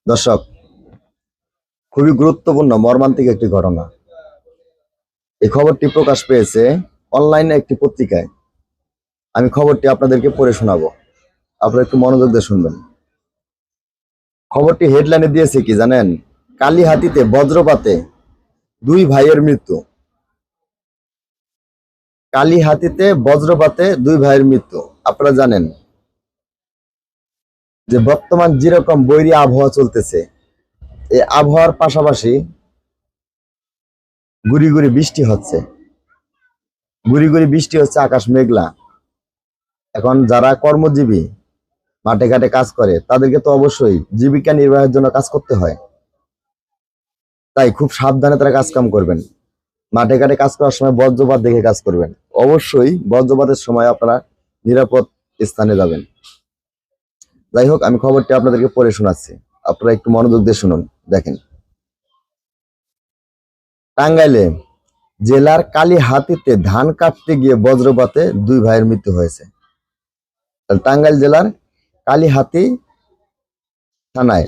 দর্শক, খুবই গুরুত্বপূর্ণ মর্মান্তিক একটি ঘটনা। এই খবরটি প্রকাশ পেয়েছে অনলাইনে একটি পত্রিকায়। আমি খবরটি আপনাদেরকে পড়ে শোনাবো, আপনারা একটু মনোযোগ দিয়ে শুনবেন। খবরটি হেডলাইনে দিয়েছে কি জানেন? কালীহাতিতে বজ্রপাতে দুই ভাইয়ের মৃত্যু। কালীহাতিতে বজ্রপাতে দুই ভাইয়ের মৃত্যু। আপনারা জানেন যে বর্তমান যেরকম বৈরী আবহাওয়া চলতেছে, এই আবহাওয়ার পাশাপাশি গুড়ি গুড়ি বৃষ্টি হচ্ছে, আকাশ মেঘলা। এখন যারা কর্মজীবী, মাঠে ঘাটে কাজ করে, তাদেরকে তো অবশ্যই জীবিকা নির্বাহের জন্য কাজ করতে হয়। তাই খুব সাবধানে তারা কাজ কাম করবেন। মাঠে ঘাটে কাজ করার সময় বজ্রপাত দেখে কাজ করবেন। অবশ্যই বজ্রপাতের সময় আপনারা নিরাপদ স্থানে যাবেন। যাই হোক, আমি খবরটি আপনাদেরকে পড়ে শোনাচ্ছি, আপনারা একটু মনোযোগ দিয়ে শুনুন। দেখেন, টাঙ্গাইলে জেলার কালীহাতিতে ধান কাটতে গিয়ে বজ্রপাতে দুই ভাইয়ের মৃত্যু হয়েছে। টাঙ্গাইল জেলার কালীহাতি থানায়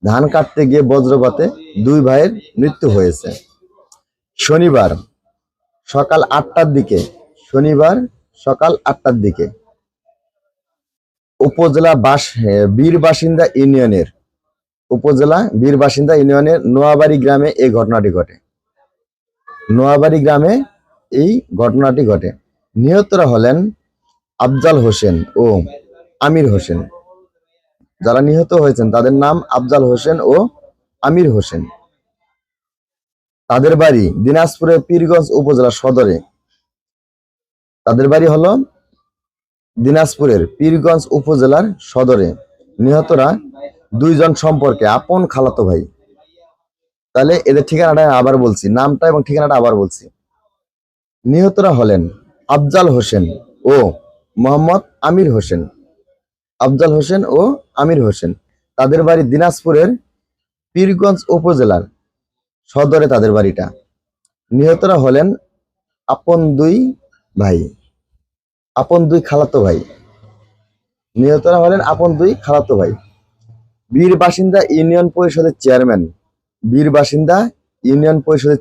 ধান কাটতে গিয়ে বজ্রপাতে দুই ভাইয়ের মৃত্যু হয়েছে শনিবার সকাল 8টার দিকে উপজেলা বীরবাসিন্দা ইউনিয়নের নোয়াবাড়ি গ্রামে এই ঘটনাটি ঘটে। নিহতরা হলেন আফজাল হোসেন ও আমির হোসেন। যারা নিহত হয়েছেন তাদের নাম আফজাল হোসেন ও আমির হোসেন। তাদের বাড়ি দিনাজপুরের পীরগঞ্জ উপজেলা সদরে। তাদের বাড়ি হলো দিনাজপুরের পীরগঞ্জ উপজেলার সদরে। নিহতরা দুইজন সম্পর্কে আপন খালাতো ভাই। তাহলে এদের ঠিকানাটা আবার বলছি, নামটা এবং ঠিকানাটা আবার বলছি। নিহতরা হলেন আফজাল হোসেন ও মোহাম্মদ আমির হোসেন। আফজাল হোসেন ও আমির হোসেন। তাদের বাড়ি দিনাজপুরের পীরগঞ্জ উপজেলার সদরে তাদের বাড়িটা। নিহতরা হলেন আপন দুই খালাতো ভাই। বীরবাসিন্দা ইউনিয়ন পরিষদের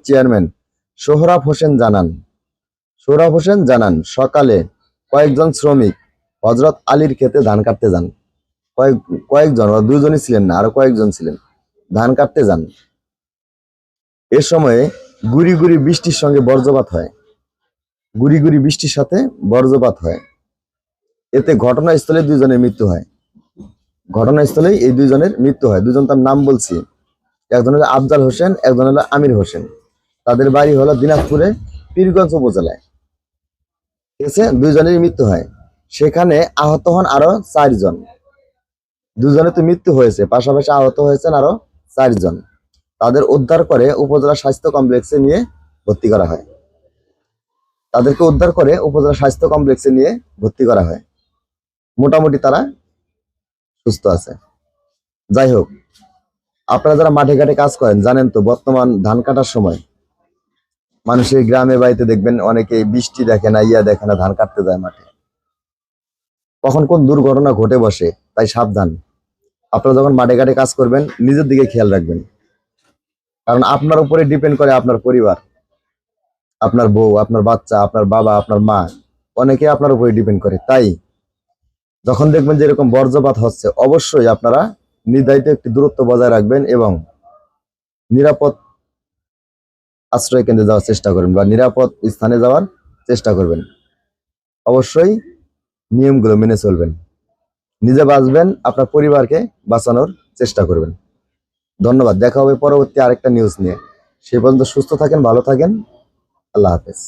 চেয়ারম্যান সোহরাব হোসেন জানান সকালে কয়েকজন শ্রমিক হযরত আলীর ক্ষেতে ধান কাটতে যান। কয়েকজন, ওরা দুজনই ছিলেন না, আরো কয়েকজন ছিলেন, ধান কাটতে যান। এ সময়ে গুড়ি গুড়ি বৃষ্টির সাথে বজ্রপাত হয়। এতে ঘটনাস্থলেই এই দুইজনের মৃত্যু হয়। দুজন তার নাম বলছি, একজন হলো আফজাল হোসেন, একজন হলো আমির হোসেন। তাদের বাড়ি হলো দিনাজপুরে পীরগঞ্জ উপজেলায়। ঠিক আছে, দুইজনেরই মৃত্যু হয়। সেখানে আহত হন আরো 4 জন। দুজনে তো মৃত্যু হয়েছে, পাশাপাশি আহত হয়েছেন আরো 4 জন। তাদের উদ্ধার করে উপজেলা স্বাস্থ্য কমপ্লেক্সে নিয়ে ভর্তি করা হয়। মোটামুটি তারা সুস্থ আছে। যাই হোক, আপনারা যারা মাঠে ঘাটে কাজ করেন জানেন তো, বর্তমান ধান কাটার সময় মানুষের গ্রামে বাড়িতে দেখবেন অনেকে বৃষ্টি দেখে না, ধান কাটতে যায় মাঠে। কখন কোন দুর্ঘটনা ঘটে বসে, তাই সাবধান। আপনারা যখন মাঠে ঘাটে কাজ করবেন নিজের দিকে খেয়াল রাখবেন, কারণ আপনার উপরে ডিপেন্ড করে আপনার পরিবার, আপনার বউ, আপনার বাচ্চা, আপনার বাবা, আপনার মা, অনেকে আপনার উপরে ডিপেন্ড করে। তাই যখন দেখবেন যে এরকম বজ্রপাত হচ্ছে, অবশ্যই আপনারা নির্ধারিত একটি দূরত্ব বজায় রাখবেন এবং নিরাপদ আশ্রয় কেন্দ্রে যাওয়ার চেষ্টা করবেন বা নিরাপদ স্থানে যাওয়ার চেষ্টা করবেন। অবশ্যই নিয়মগুলো মেনে চলবেন। নিজে বাঁচবেন, আপনার পরিবারকে বাঁচানোর চেষ্টা করবেন। ধন্যবাদ। দেখা হবে পরবর্তী আরেকটা নিউজ নিয়ে। সে পর্যন্ত সুস্থ থাকেন, ভালো থাকেন। আল্লাহ হাফেজ।